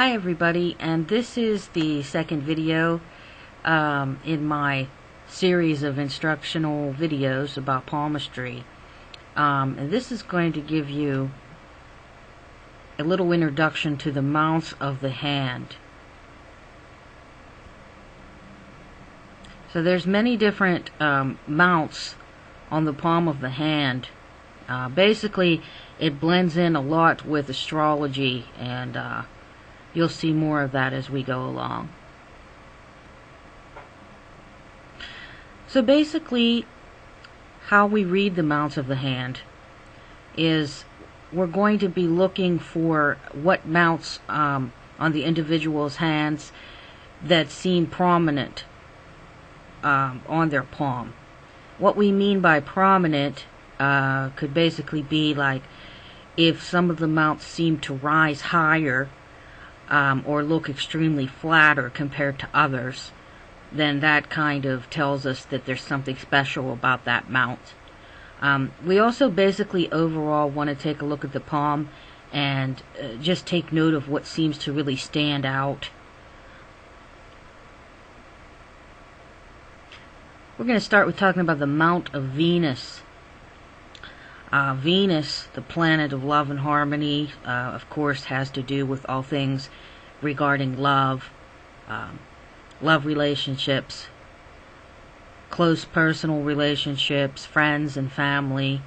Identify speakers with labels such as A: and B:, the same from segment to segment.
A: Hi everybody, and this is the second video in my series of instructional videos about palmistry. And this is going to give you a little introduction to the mounts of the hand. So there's many different mounts on the palm of the hand. Basically, it blends in a lot with astrology, and you'll see more of that as we go along. So basically, how we read the mounts of the hand is we're going to be looking for what mounts on the individual's hands that seem prominent on their palm. What we mean by prominent could basically be like if some of the mounts seem to rise higher or look extremely flatter compared to others, then that kind of tells us that there's something special about that mount. We also basically overall want to take a look at the palm and just take note of what seems to really stand out. We're going to start with talking about the mount of Venus. Venus, the planet of love and harmony, of course has to do with all things regarding love, love relationships, close personal relationships, friends and family.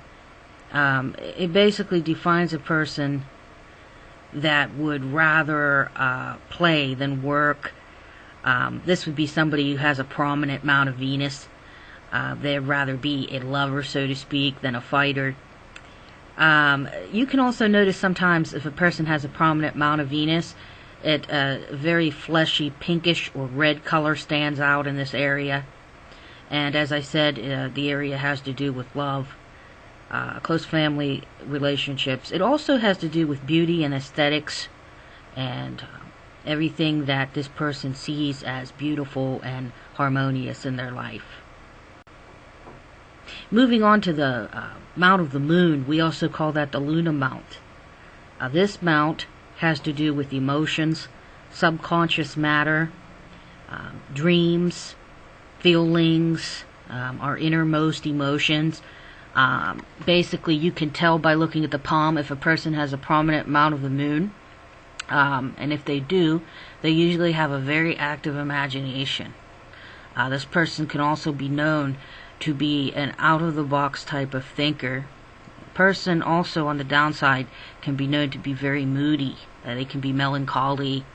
A: It basically defines a person that would rather play than work. This would be somebody who has a prominent mount of Venus. They'd rather be a lover, so to speak, than a fighter. You can also notice sometimes if a person has a prominent mount of Venus, a very fleshy pinkish or red color stands out in this area. And as I said, the area has to do with love, close family relationships. It also has to do with beauty and aesthetics and everything that this person sees as beautiful and harmonious in their life. Moving on to the mount of the moon, we also call that the Luna mount. This mount has to do with emotions, subconscious matter, dreams, feelings, our innermost emotions. Basically, you can tell by looking at the palm if a person has a prominent mount of the moon. And if they do, they usually have a very active imagination. This person can also be known to be an out-of-the-box type of thinker. Person also on the downside can be known to be very moody. They can be melancholy.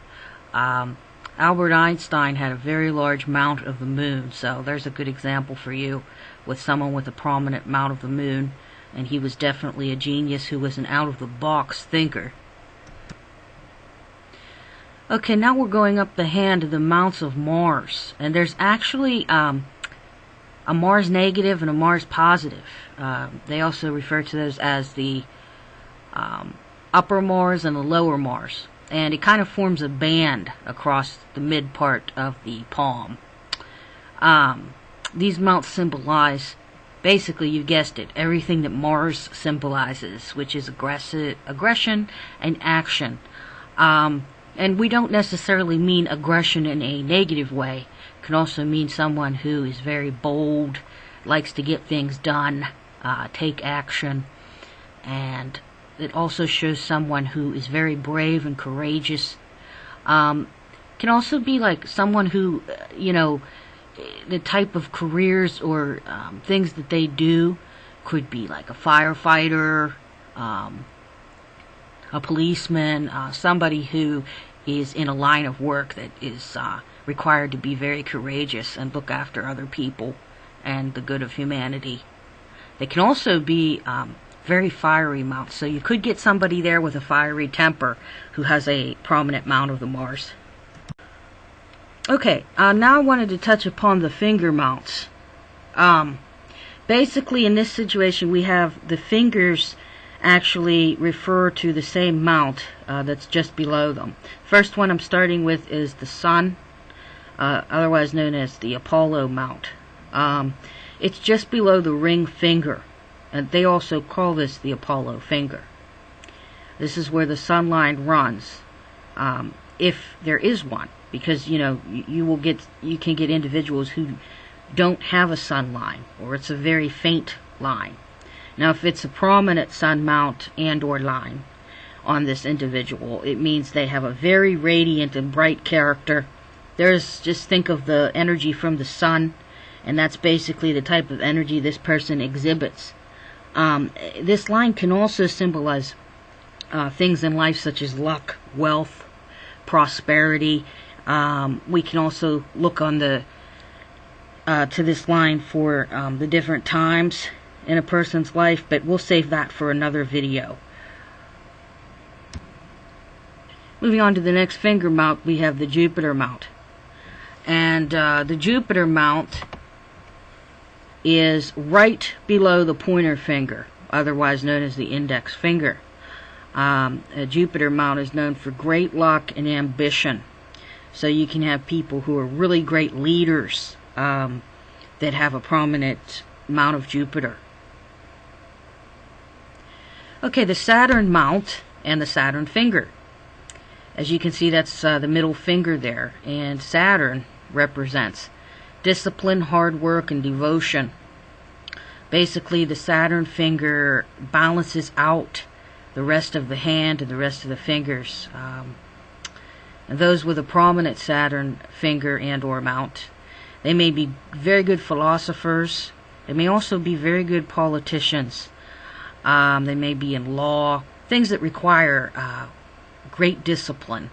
A: Albert Einstein had a very large mount of the moon, so there's a good example for you with someone with a prominent mount of the moon, and he was definitely a genius who was an out-of-the-box thinker. Okay, now we're going up the hand to the mounts of Mars, and there's actually a Mars negative and a Mars positive. They also refer to those as the upper Mars and the lower Mars. And it kind of forms a band across the mid part of the palm. These mounts symbolize, basically, you guessed it, everything that Mars symbolizes, which is aggression and action. And we don't necessarily mean aggression in a negative way. It can also mean someone who is very bold, likes to get things done, take action, and it also shows someone who is very brave and courageous. Can also be like someone who, the type of careers or things that they do could be like a firefighter, a policeman, somebody who is in a line of work that is required to be very courageous and look after other people and the good of humanity. They can also be very fiery mounts, so you could get somebody there with a fiery temper who has a prominent mount of the Mars. Okay, now I wanted to touch upon the finger mounts. Basically, in this situation, we have the fingers actually refer to the same mount that's just below them. First one I'm starting with is the Sun, otherwise known as the Apollo mount. It's just below the ring finger, and they also call this the Apollo finger. This is where the sun line runs. if there is one, because you can get individuals who don't have a sun line, or it's a very faint line. Now, if it's a prominent sun mount and or line on this individual, it means they have a very radiant and bright character. Just think of the energy from the sun, and that's basically the type of energy this person exhibits. This line can also symbolize things in life such as luck, wealth, prosperity. We can also look on to this line for the different times in a person's life, but we'll save that for another video. Moving on to the next finger mount, we have the Jupiter mount. And the Jupiter mount is right below the pointer finger, otherwise known as the index finger. A Jupiter mount is known for great luck and ambition. So you can have people who are really great leaders that have a prominent mount of Jupiter. Okay, the Saturn mount and the Saturn finger. As you can see, that's the middle finger there, and Saturn represents discipline, hard work, and devotion. Basically, the Saturn finger balances out the rest of the hand and the rest of the fingers. And those with a prominent Saturn finger and or mount, they may be very good philosophers. They may also be very good politicians. They may be in law, things that require great discipline.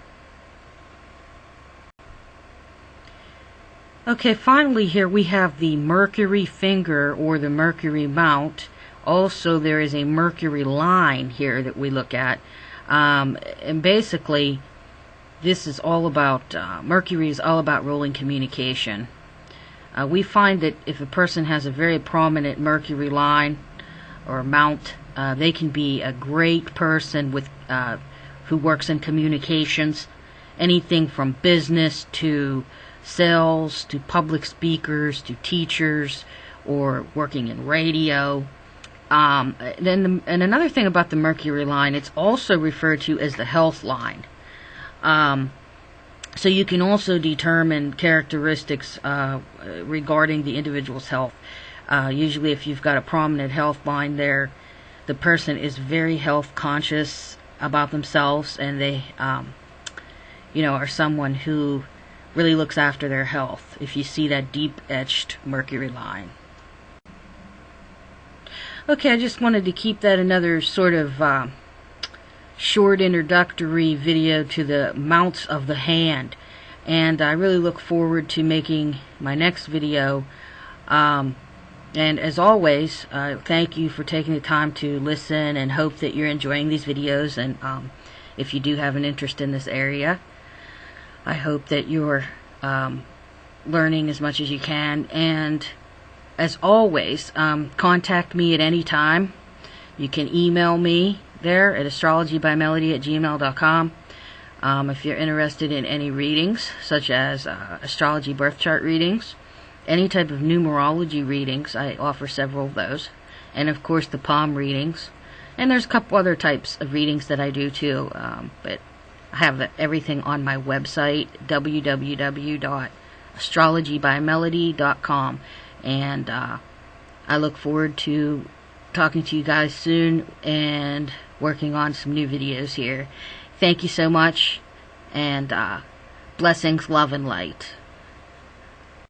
A: Okay, finally here we have the Mercury finger or the Mercury mount. Also, there is a Mercury line here that we look at. And basically, this is all about, Mercury is all about rolling communication. We find that if a person has a very prominent Mercury line or mount, they can be a great person with who works in communications, anything from business to sales to public speakers to teachers or working in radio. And another thing about the Mercury line, it's also referred to as the health line. So you can also determine characteristics regarding the individual's health. Usually if you've got a prominent health line there, the person is very health conscious about themselves, and they are someone who really looks after their health, if you see that deep etched Mercury line. Okay, I just wanted to keep that another sort of short introductory video to the mounts of the hand, and I really look forward to making my next video. And as always, thank you for taking the time to listen, and hope that you're enjoying these videos. And if you do have an interest in this area, I hope that you're learning as much as you can. And as always, contact me at any time. You can email me there at astrologybymelody@gmail.com. If you're interested in any readings, such as astrology birth chart readings, any type of numerology readings, I offer several of those, and of course the palm readings, and there's a couple other types of readings that I do too, but I have everything on my website, www.astrologybymelody.com, and I look forward to talking to you guys soon and working on some new videos here. Thank you so much, and blessings, love, and light.